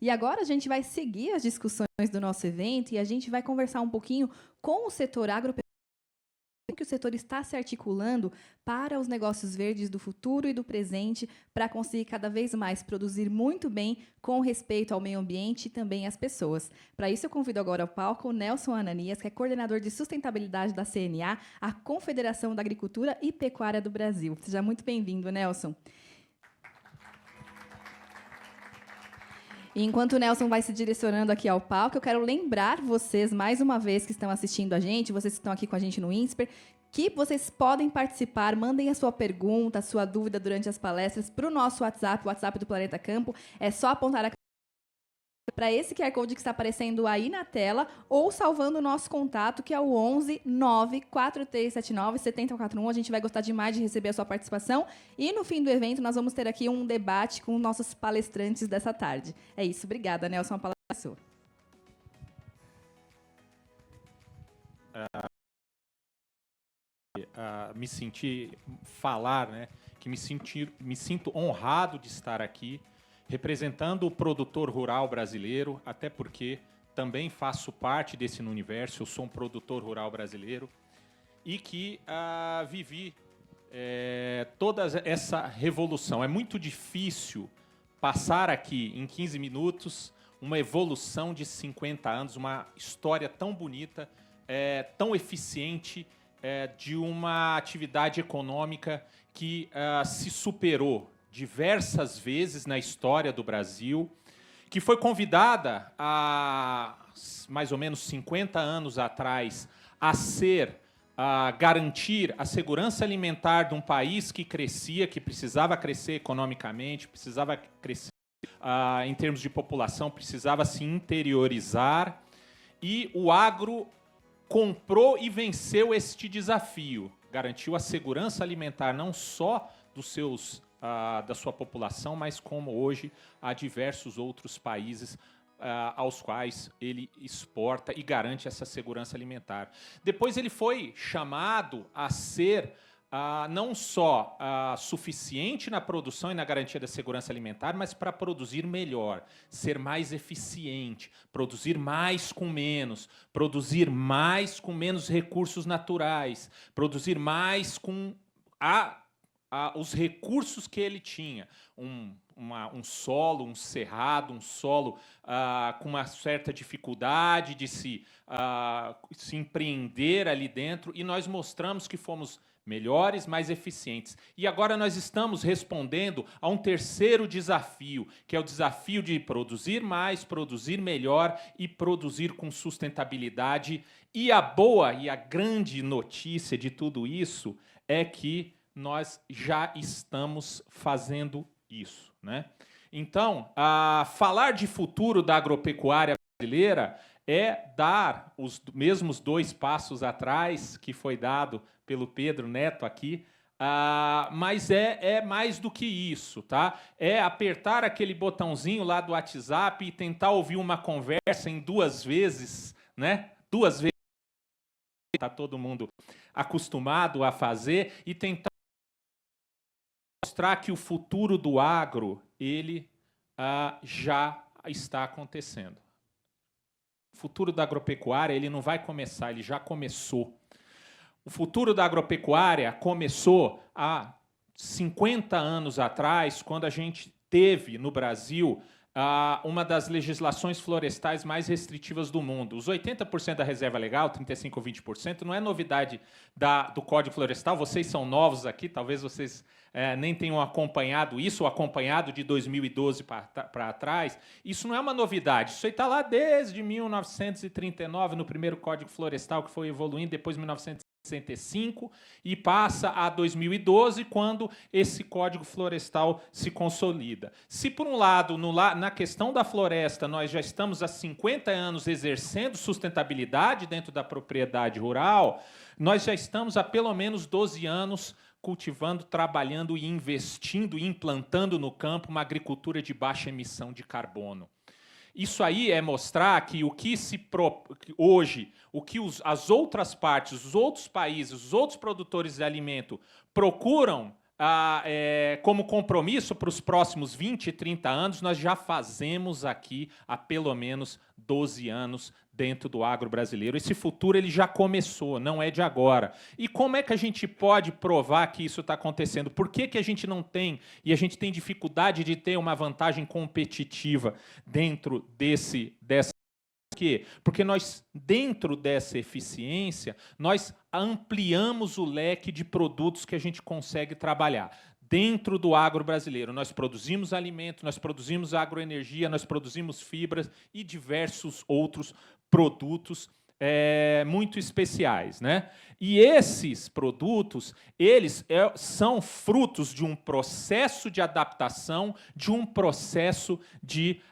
E agora a gente vai seguir as discussões do nosso evento e a gente vai conversar um pouquinho com o setor agropecuário, que o setor está se articulando para os negócios verdes do futuro e do presente, para conseguir cada vez mais produzir muito bem com respeito ao meio ambiente e também às pessoas. Para isso, eu convido agora ao palco o Nelson Ananias, que é coordenador de sustentabilidade da CNA, a Confederação da Agricultura e Pecuária do Brasil. Seja muito bem-vindo, Nelson. E enquanto o Nelson vai se direcionando aqui ao palco, eu quero lembrar vocês, mais uma vez, que estão assistindo a gente, vocês que estão aqui com a gente no INSPER, que vocês podem participar, mandem a sua pergunta, a sua dúvida durante as palestras para o nosso WhatsApp, o WhatsApp do Planeta Campo. É só apontar a para esse QR Code que está aparecendo aí na tela, ou salvando o nosso contato, que é o 11 94379 7041. A gente vai gostar demais de receber a sua participação. E no fim do evento, nós vamos ter aqui um debate com nossos palestrantes dessa tarde. É isso. Obrigada, Nelson. A palavra é sua. Me sentir falar, né? Que me sinto honrado de estar aqui representando o produtor rural brasileiro, até porque também faço parte desse universo, eu sou um produtor rural brasileiro e que vivi toda essa revolução. É muito difícil passar aqui em 15 minutos uma evolução de 50 anos, uma história tão bonita, tão eficiente, de uma atividade econômica que se superou diversas vezes na história do Brasil, que foi convidada há mais ou menos 50 anos atrás a garantir a segurança alimentar de um país que crescia, que precisava crescer economicamente, precisava crescer em termos de população, precisava se interiorizar, e o agro comprou e venceu este desafio, garantiu a segurança alimentar não só da sua população, mas como hoje há diversos outros países aos quais ele exporta e garante essa segurança alimentar. Depois ele foi chamado a ser não só suficiente na produção e na garantia da segurança alimentar, mas para produzir melhor, ser mais eficiente, produzir mais com menos recursos naturais, produzir mais com os recursos que ele tinha, um solo, um cerrado, um solo com uma certa dificuldade de se empreender ali dentro, e nós mostramos que fomos melhores, mais eficientes. E agora nós estamos respondendo a um terceiro desafio, que é o desafio de produzir mais, produzir melhor e produzir com sustentabilidade. E a boa e a grande notícia de tudo isso é que nós já estamos fazendo isso, né? Então, falar de futuro da agropecuária brasileira é dar os mesmos 2 passos atrás que foi dado pelo Pedro Neto aqui, mas é mais do que isso, tá? É apertar aquele botãozinho lá do WhatsApp e tentar ouvir uma conversa em 2 vezes, né? 2 vezes está todo mundo acostumado a fazer, e tentar mostrar que o futuro do agro ele já está acontecendo. O futuro da agropecuária ele não vai começar, ele já começou. O futuro da agropecuária começou há 50 anos atrás, quando a gente teve no Brasil uma das legislações florestais mais restritivas do mundo. Os 80% da reserva legal, 35% ou 20%, não é novidade do Código Florestal. Vocês são novos aqui, talvez vocês nem tenham acompanhado isso, ou acompanhado de 2012 para trás. Isso não é uma novidade, isso aí está lá desde 1939, no primeiro Código Florestal, que foi evoluindo, depois 1965, e passa a 2012, quando esse Código Florestal se consolida. Se, por um lado, na questão da floresta, nós já estamos há 50 anos exercendo sustentabilidade dentro da propriedade rural, nós já estamos há pelo menos 12 anos cultivando, trabalhando e investindo e implantando no campo uma agricultura de baixa emissão de carbono. Isso aí é mostrar que hoje, as outras partes, os outros países, os outros produtores de alimento procuram como compromisso para os próximos 20, 30 anos, nós já fazemos aqui há pelo menos 12 anos dentro do agro brasileiro. Esse futuro ele já começou, não é de agora. E como é que a gente pode provar que isso está acontecendo? Por que a gente não tem, e a gente tem dificuldade de ter uma vantagem competitiva dentro dessa... Por quê? Porque nós, dentro dessa eficiência, nós ampliamos o leque de produtos que a gente consegue trabalhar. Dentro do agro brasileiro, nós produzimos alimento, nós produzimos agroenergia, nós produzimos fibras e diversos outros produtos muito especiais, né? E esses produtos, eles são frutos de um processo de adaptação, de um processo de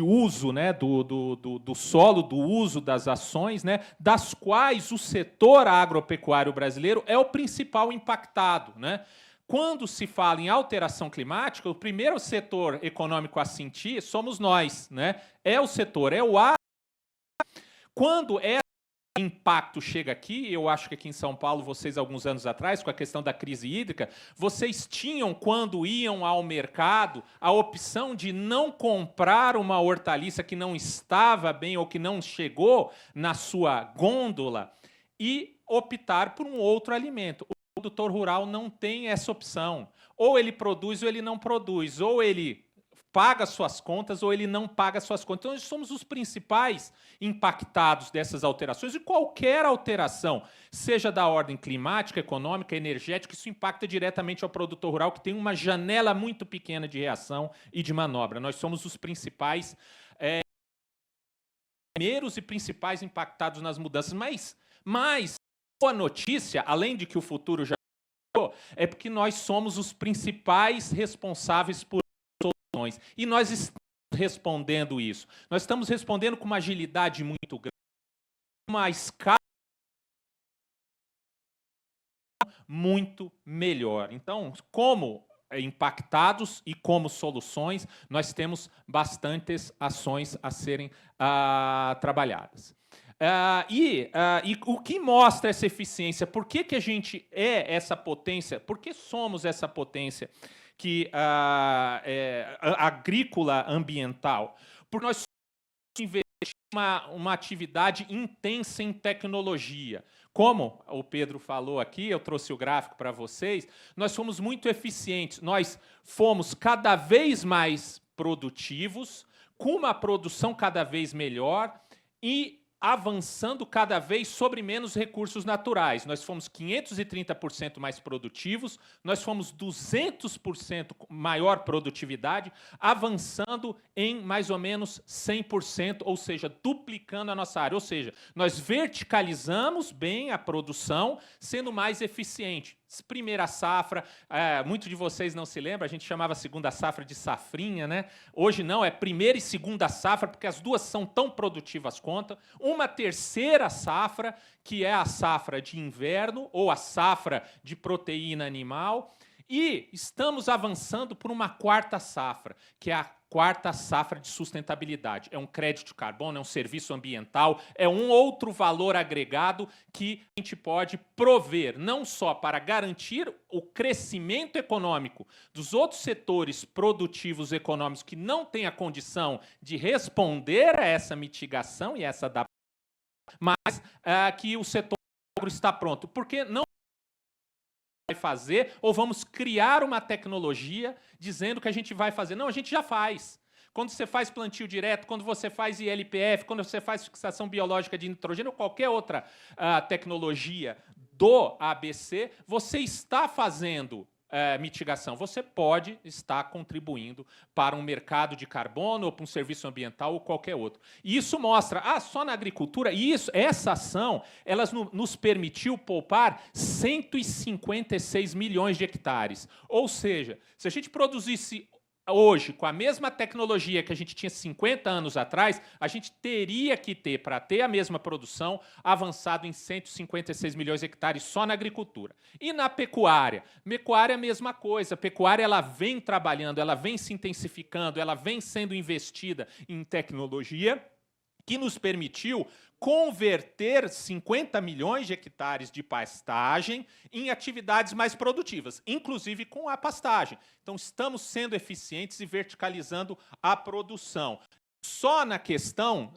uso, né, do solo, do uso das ações, né, das quais o setor agropecuário brasileiro é o principal impactado, né? Quando se fala em alteração climática, o primeiro setor econômico a sentir somos nós, né? É o setor, é o agro. Quando esse impacto chega aqui, eu acho que aqui em São Paulo, vocês, alguns anos atrás, com a questão da crise hídrica, vocês tinham, quando iam ao mercado, a opção de não comprar uma hortaliça que não estava bem ou que não chegou na sua gôndola e optar por um outro alimento. O produtor rural não tem essa opção. Ou ele produz ou ele não produz. Ou ele paga suas contas ou ele não paga suas contas. Então, nós somos os principais impactados dessas alterações, e qualquer alteração, seja da ordem climática, econômica, energética, isso impacta diretamente ao produtor rural, que tem uma janela muito pequena de reação e de manobra. Nós somos os principais, primeiros e principais impactados nas mudanças. Mas boa notícia, além de que o futuro já é porque nós somos os principais responsáveis por soluções. E nós estamos respondendo isso. Nós estamos respondendo com uma agilidade muito grande, uma escala muito melhor. Então, como impactados e como soluções, nós temos bastantes ações a serem trabalhadas. E o que mostra essa eficiência? Por que a gente é essa potência? Por que somos essa potência agrícola ambiental? Porque nós investimos uma atividade intensa em tecnologia. Como o Pedro falou aqui, eu trouxe o gráfico para vocês, nós fomos muito eficientes, nós fomos cada vez mais produtivos, com uma produção cada vez melhor e avançando cada vez sobre menos recursos naturais. Nós fomos 530% mais produtivos, nós fomos 200% maior produtividade, avançando em mais ou menos 100%, ou seja, duplicando a nossa área. Ou seja, nós verticalizamos bem a produção, sendo mais eficiente. Primeira safra, muitos de vocês não se lembram, a gente chamava a segunda safra de safrinha, né? Hoje não, é primeira e segunda safra, porque as duas são tão produtivas quanto. Uma terceira safra, que é a safra de inverno, ou a safra de proteína animal. E estamos avançando por uma quarta safra, que é a quarta safra de sustentabilidade. É um crédito de carbono, é um serviço ambiental, é um outro valor agregado que a gente pode prover, não só para garantir o crescimento econômico dos outros setores produtivos econômicos que não têm a condição de responder a essa mitigação e essa adaptação, mas que o setor agro está pronto. Porque não vai fazer, ou vamos criar uma tecnologia dizendo que a gente vai fazer. Não, a gente já faz. Quando você faz plantio direto, quando você faz ILPF, quando você faz fixação biológica de nitrogênio ou qualquer outra tecnologia do ABC, você está fazendo mitigação. Você pode estar contribuindo para um mercado de carbono ou para um serviço ambiental ou qualquer outro. E isso mostra, só na agricultura, essa ação nos permitiu poupar 156 milhões de hectares. Ou seja, se a gente produzisse hoje, com a mesma tecnologia que a gente tinha 50 anos atrás, a gente teria que ter, para ter a mesma produção, avançado em 156 milhões de hectares só na agricultura. E na pecuária? Pecuária é a mesma coisa. A pecuária ela vem trabalhando, ela vem se intensificando, ela vem sendo investida em tecnologia que nos permitiu converter 50 milhões de hectares de pastagem em atividades mais produtivas, inclusive com a pastagem. Então, estamos sendo eficientes e verticalizando a produção. Só na questão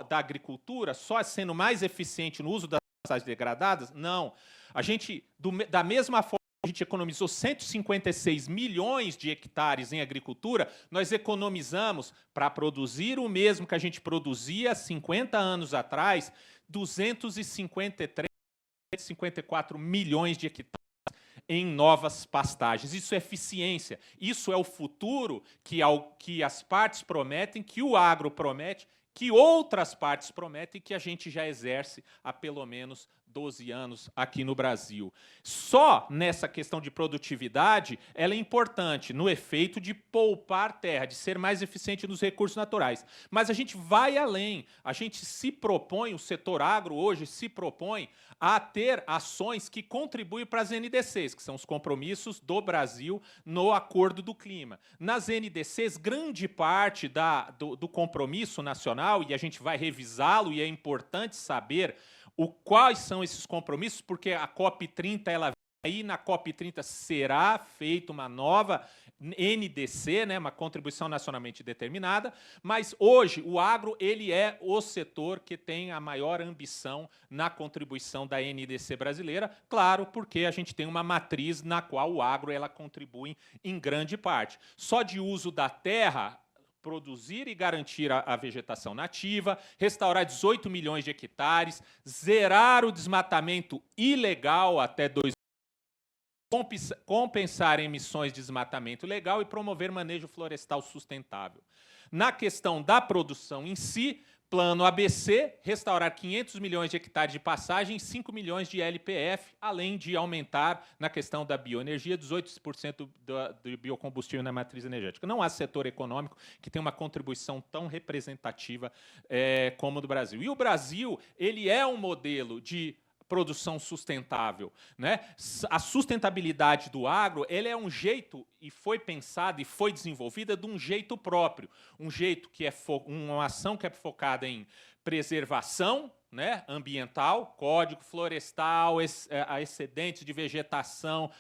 da agricultura, só sendo mais eficiente no uso das pastagens degradadas? Não. A gente, da mesma forma, a gente economizou 156 milhões de hectares em agricultura, nós economizamos, para produzir o mesmo que a gente produzia 50 anos atrás, 253, 54 milhões de hectares em novas pastagens. Isso é eficiência, isso é o futuro que as partes prometem, que o agro promete, que outras partes prometem e que a gente já exerce há pelo menos 12 anos aqui no Brasil. Só nessa questão de produtividade, ela é importante no efeito de poupar terra, de ser mais eficiente nos recursos naturais. Mas a gente vai além, a gente se propõe, o setor agro hoje se propõe a ter ações que contribuem para as NDCs, que são os compromissos do Brasil no Acordo do Clima. Nas NDCs, grande parte do compromisso nacional, e a gente vai revisá-lo, e é importante saber quais são esses compromissos, porque a COP30, ela aí na COP30 será feita uma nova NDC, né, uma contribuição nacionalmente determinada, mas hoje o agro ele é o setor que tem a maior ambição na contribuição da NDC brasileira, claro, porque a gente tem uma matriz na qual o agro ela contribui em grande parte. Só de uso da terra, produzir e garantir a vegetação nativa, restaurar 18 milhões de hectares, zerar o desmatamento ilegal até 2020, compensar emissões de desmatamento legal e promover manejo florestal sustentável. Na questão da produção em si, plano ABC, restaurar 500 milhões de hectares de pastagem e 5 milhões de LPF, além de aumentar, na questão da bioenergia, 18% do biocombustível na matriz energética. Não há setor econômico que tenha uma contribuição tão representativa como o do Brasil. E o Brasil ele é um modelo de produção sustentável, né? A sustentabilidade do agro, ele é um jeito, e foi pensada e foi desenvolvida de um jeito próprio, um jeito que é uma ação que é focada em preservação, né, ambiental, código florestal, excedentes de vegetação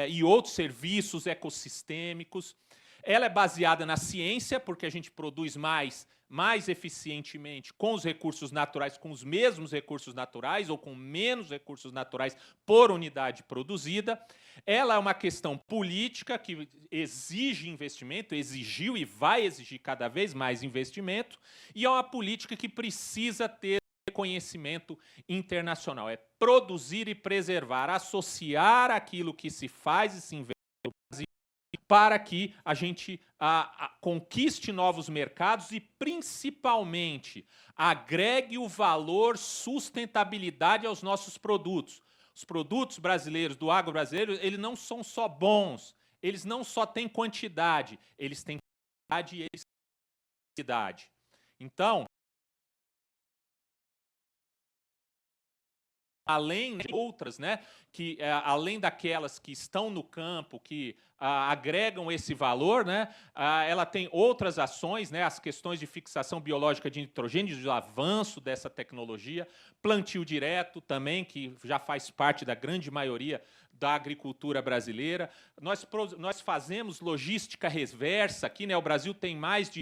e outros serviços ecossistêmicos. Ela é baseada na ciência, porque a gente produz mais eficientemente com os recursos naturais, com os mesmos recursos naturais ou com menos recursos naturais por unidade produzida. Ela é uma questão política que exige investimento, exigiu e vai exigir cada vez mais investimento, e é uma política que precisa ter reconhecimento internacional. É produzir e preservar, associar aquilo que se faz e se investe no Brasil para que a gente conquiste novos mercados e, principalmente, agregue o valor sustentabilidade aos nossos produtos. Os produtos brasileiros, do agro brasileiro, eles não são só bons, eles não só têm quantidade, eles têm qualidade e eles têm qualidade. Então, além de outras, né, que além daquelas que estão no campo, que agregam esse valor, né, ela tem outras ações, né, as questões de fixação biológica de nitrogênio, de avanço dessa tecnologia, plantio direto também, que já faz parte da grande maioria da agricultura brasileira. Nós fazemos logística reversa aqui, né, o Brasil tem mais de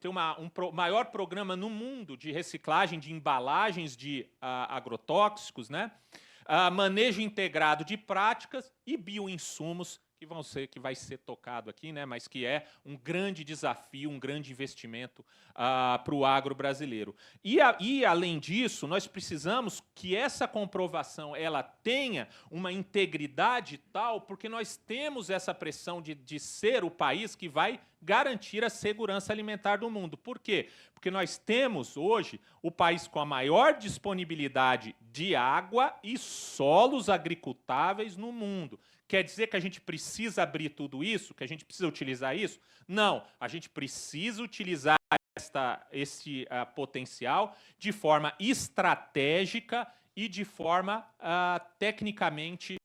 tem um maior programa no mundo de reciclagem de embalagens de agrotóxicos, né? Manejo integrado de práticas e bioinsumos que vai ser tocado aqui, né? Mas que é um grande desafio, um grande investimento para o agro brasileiro. E, além disso, nós precisamos que essa comprovação ela tenha uma integridade tal, porque nós temos essa pressão de ser o país que vai garantir a segurança alimentar do mundo. Por quê? Porque nós temos hoje o país com a maior disponibilidade de água e solos agricultáveis no mundo. Quer dizer que a gente precisa abrir tudo isso? Que a gente precisa utilizar isso? Não, a gente precisa utilizar esse potencial de forma estratégica e de forma tecnicamente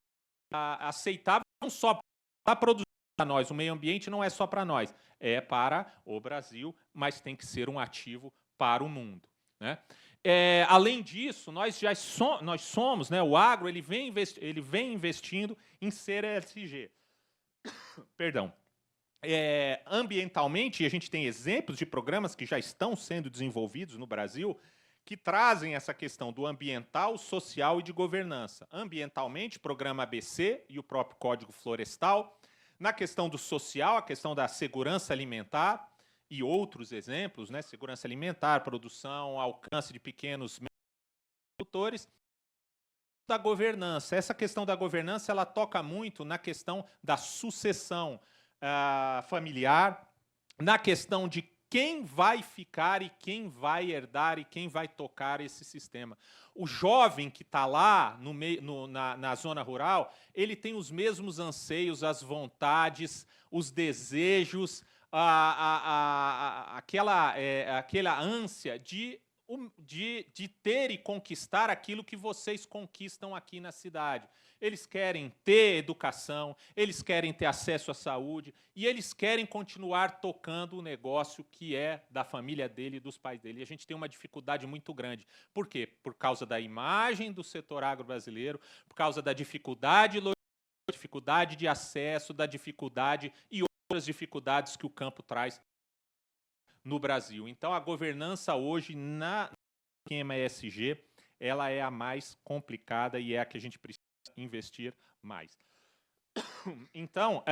aceitável, não só para produzir para nós. O meio ambiente não é só para nós, é para o Brasil, mas tem que ser um ativo para o mundo, né? Além disso, nós somos, né, o agro ele vem investindo em ser ESG. Perdão. Ambientalmente, a gente tem exemplos de programas que já estão sendo desenvolvidos no Brasil que trazem essa questão do ambiental, social e de governança. Ambientalmente, programa ABC e o próprio Código Florestal. Na questão do social, a questão da segurança alimentar e outros exemplos, né? Segurança alimentar, produção, alcance de pequenos produtores. Da governança. Essa questão da governança ela toca muito na questão da sucessão familiar, na questão de quem vai ficar e quem vai herdar e quem vai tocar esse sistema. O jovem que está lá na zona rural, ele tem os mesmos anseios, as vontades, os desejos, aquela ânsia de ter e conquistar aquilo que vocês conquistam aqui na cidade. Eles querem ter educação, eles querem ter acesso à saúde e eles querem continuar tocando o negócio que é da família dele e dos pais dele. E a gente tem uma dificuldade muito grande. Por quê? Por causa da imagem do setor agro brasileiro, por causa da dificuldade de acesso, da dificuldade e outras dificuldades que o campo traz no Brasil. Então, a governança hoje na esquema ESG, ela é a mais complicada e é a que a gente precisa investir mais. Então,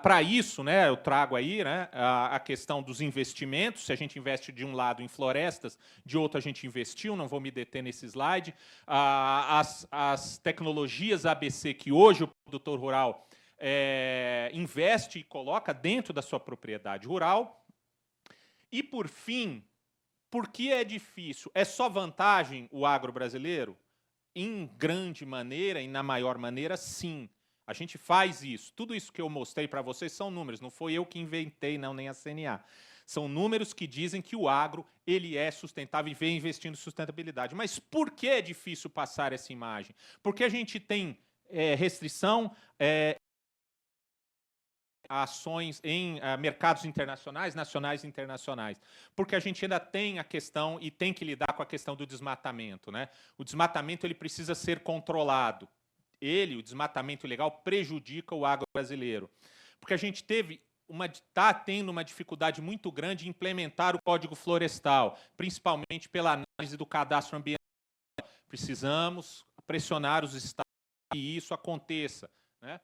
para isso, né, eu trago aí, né, a questão dos investimentos. Se a gente investe de um lado em florestas, de outro a gente investiu, não vou me deter nesse slide. As tecnologias ABC que hoje o produtor rural investe e coloca dentro da sua propriedade rural. E, por fim, por que é difícil? É só vantagem o agro brasileiro? Em grande maneira e na maior maneira, sim. A gente faz isso. Tudo isso que eu mostrei para vocês são números. Não foi eu que inventei, não, nem a CNA. São números que dizem que o agro ele é sustentável e vem investindo em sustentabilidade. Mas por que é difícil passar essa imagem? Porque a gente tem restrição... ações em mercados internacionais, nacionais e internacionais, porque a gente ainda tem a questão e tem que lidar com a questão do desmatamento, né? O desmatamento ele precisa ser controlado. O desmatamento ilegal, prejudica o agro brasileiro, porque a gente está tendo uma dificuldade muito grande em implementar o Código Florestal, principalmente pela análise do cadastro ambiental. Precisamos pressionar os estados para que isso aconteça, né?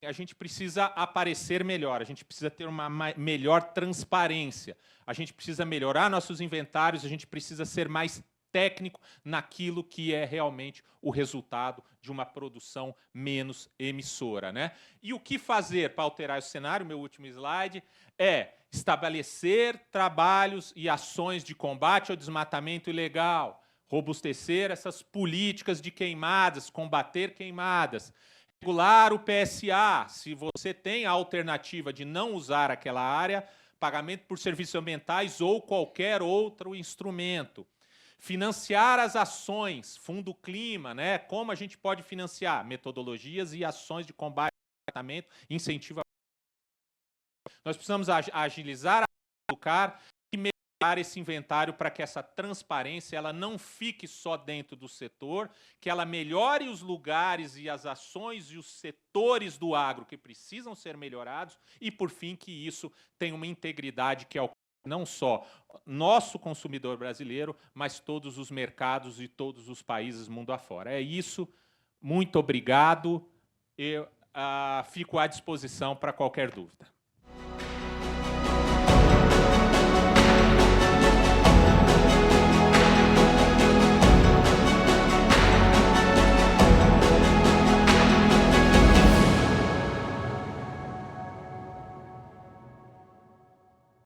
A gente precisa aparecer melhor, a gente precisa ter uma melhor transparência, a gente precisa melhorar nossos inventários, a gente precisa ser mais técnico naquilo que é realmente o resultado de uma produção menos emissora, né? E o que fazer para alterar esse cenário? Meu último slide é estabelecer trabalhos e ações de combate ao desmatamento ilegal, robustecer essas políticas de queimadas, combater queimadas, regular o PSA, se você tem a alternativa de não usar aquela área, pagamento por serviços ambientais ou qualquer outro instrumento. Financiar as ações, Fundo Clima, né? Como a gente pode financiar? Metodologias e ações de combate ao desmatamento, incentivo. Nós precisamos agilizar, educar e melhorar esse inventário para que essa transparência ela não fique só dentro do setor, que ela melhore os lugares e as ações e os setores do agro que precisam ser melhorados e, por fim, que isso tenha uma integridade que alcance não só nosso consumidor brasileiro, mas todos os mercados e todos os países mundo afora. É isso. Muito obrigado. Eu fico à disposição para qualquer dúvida.